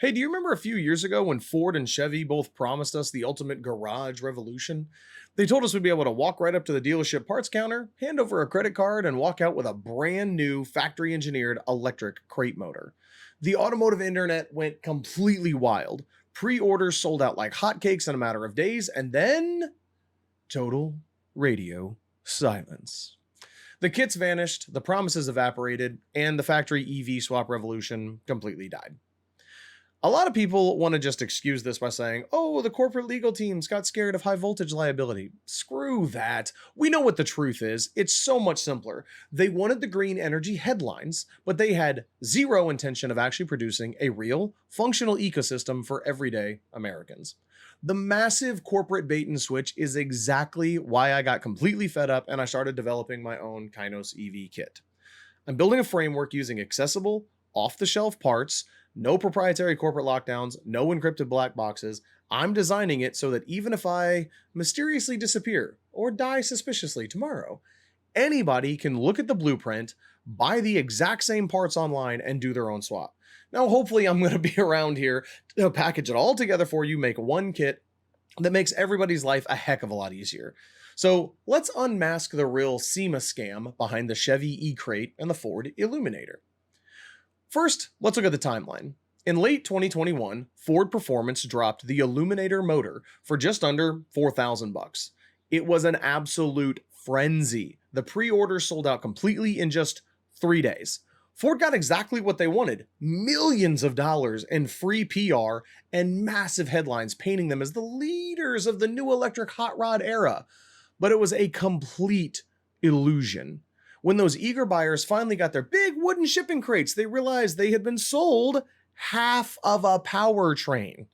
Hey, do you remember a few years ago when Ford and Chevy both promised us the ultimate garage revolution? They told us we'd be able to walk right up to the dealership parts counter, hand over a credit card, and walk out with a brand new factory engineered electric crate motor. The automotive internet went completely wild. Pre orders sold out like hotcakes in a matter of days, and then total radio silence. The kits vanished, the promises evaporated, and the factory EV swap revolution completely died. A lot of people want to just excuse this by saying, oh, the corporate legal teams got scared of high voltage liability. Screw that. We know what the truth is. It's so much simpler. They wanted the green energy headlines, but they had zero intention of actually producing a real, functional ecosystem for everyday Americans. The massive corporate bait and switch is exactly why I got completely fed up and I started developing my own Kainos EV kit. I'm building a framework using accessible, off-the-shelf parts, no proprietary corporate lockdowns, no encrypted black boxes. I'm designing it so that even if I mysteriously disappear or die suspiciously tomorrow, anybody can look at the blueprint, buy the exact same parts online, and do their own swap. Now, hopefully, I'm going to be around here to package it all together for you, make one kit that makes everybody's life a heck of a lot easier. So let's unmask the real SEMA scam behind the Chevy eCrate and the Ford Eluminator. First, let's look at the timeline. In late 2021, Ford Performance dropped the Eluminator motor for just under $4,000. It was an absolute frenzy. The pre-orders sold out completely in just 3 days. Ford got exactly what they wanted, millions of dollars in free PR and massive headlines painting them as the leaders of the new electric hot rod era. But it was a complete illusion. When those eager buyers finally got their big wooden shipping crates, they realized they had been sold half of a powertrain.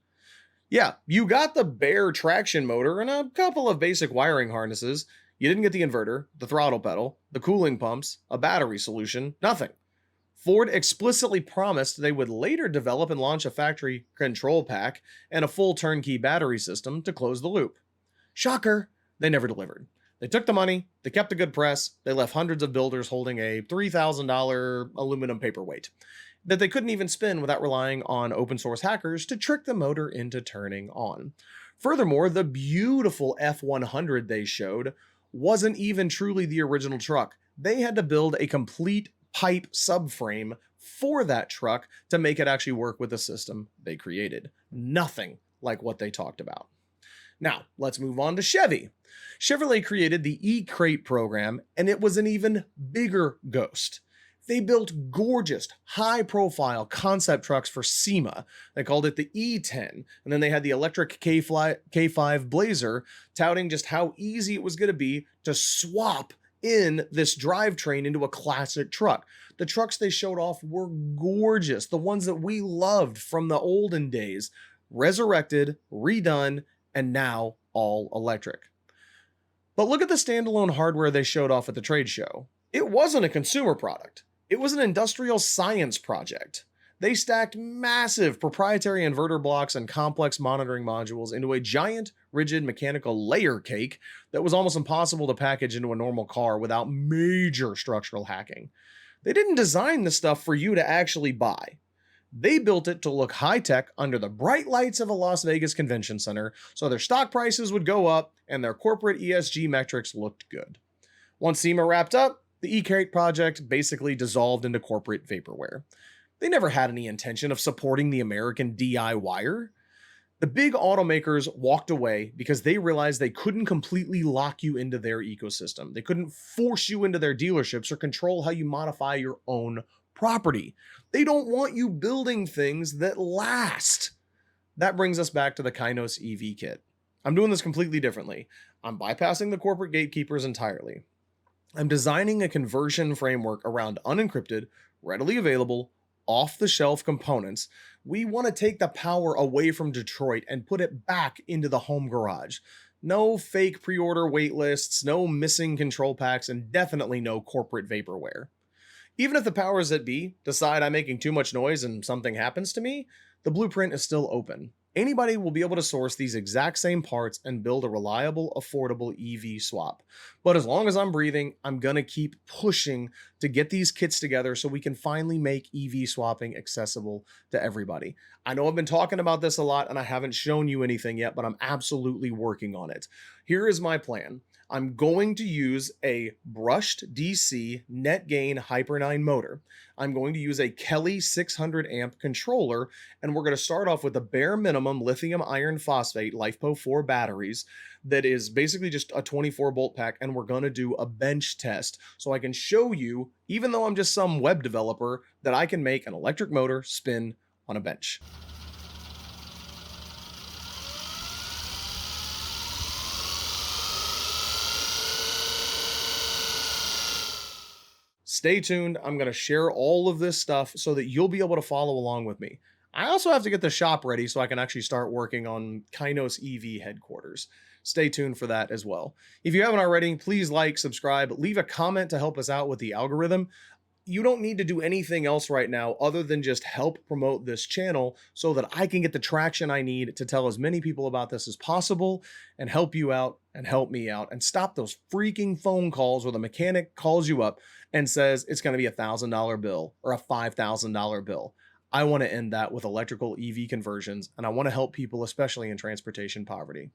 Yeah, you got the bare traction motor and a couple of basic wiring harnesses. You didn't get the inverter, the throttle pedal, the cooling pumps, a battery solution, nothing. Ford explicitly promised they would later develop and launch a factory control pack and a full turnkey battery system to close the loop. Shocker, they never delivered. They took the money, they kept a good press, they left hundreds of builders holding a $3,000 aluminum paperweight that they couldn't even spin without relying on open source hackers to trick the motor into turning on. Furthermore, the beautiful F100 they showed wasn't even truly the original truck. They had to build a complete pipe subframe for that truck to make it actually work with the system they created. Nothing like what they talked about. Now, let's move on to Chevy. Chevrolet created the eCrate program, and it was an even bigger ghost. They built gorgeous, high-profile concept trucks for SEMA. They called it the E10, and then they had the electric K5 Blazer, touting just how easy it was going to be to swap in this drivetrain into a classic truck. The trucks they showed off were gorgeous, the ones that we loved from the olden days, resurrected, redone, and now all electric. But look at the standalone hardware they showed off at the trade show. It wasn't a consumer product. It was an industrial science project. They stacked massive proprietary inverter blocks and complex monitoring modules into a giant, rigid mechanical layer cake that was almost impossible to package into a normal car without major structural hacking. They didn't design the stuff for you to actually buy. They built it to look high-tech under the bright lights of a Las Vegas convention center, so their stock prices would go up and their corporate ESG metrics looked good. Once SEMA wrapped up, the eCrate project basically dissolved into corporate vaporware. They never had any intention of supporting the American DIYer. The big automakers walked away because they realized they couldn't completely lock you into their ecosystem. They couldn't force you into their dealerships or control how you modify your own property. They don't want you building things that last. That brings us back to the Kainos EV kit. I'm doing this completely differently. I'm bypassing the corporate gatekeepers entirely. I'm designing a conversion framework around unencrypted, readily available, off-the-shelf components. We want to take the power away from Detroit and put it back into the home garage. No fake pre-order wait lists, no missing control packs, and definitely no corporate vaporware. Even if the powers that be decide I'm making too much noise and something happens to me, the blueprint is still open. Anybody will be able to source these exact same parts and build a reliable, affordable EV swap. But as long as I'm breathing, I'm going to keep pushing to get these kits together so we can finally make EV swapping accessible to everybody. I know I've been talking about this a lot and I haven't shown you anything yet, but I'm absolutely working on it. Here is my plan. I'm going to use a brushed DC net gain Hyper 9 motor. I'm going to use a Kelly 600 amp controller, and we're going to start off with the bare minimum lithium iron phosphate LiFePO 4 batteries that is basically just a 24 bolt pack, and we're going to do a bench test so I can show you, even though I'm just some web developer, that I can make an electric motor spin on a bench. Stay tuned. I'm going to share all of this stuff so that you'll be able to follow along with me. I also have to get the shop ready so I can actually start working on Kainos EV headquarters. Stay tuned for that as well. If you haven't already, please like, subscribe, leave a comment to help us out with the algorithm. You don't need to do anything else right now other than just help promote this channel so that I can get the traction I need to tell as many people about this as possible and help you out and help me out and stop those freaking phone calls where the mechanic calls you up and says it's going to be $1,000 bill or a $5,000 bill. I want to end that with electrical EV conversions, and I want to help people, especially in transportation poverty.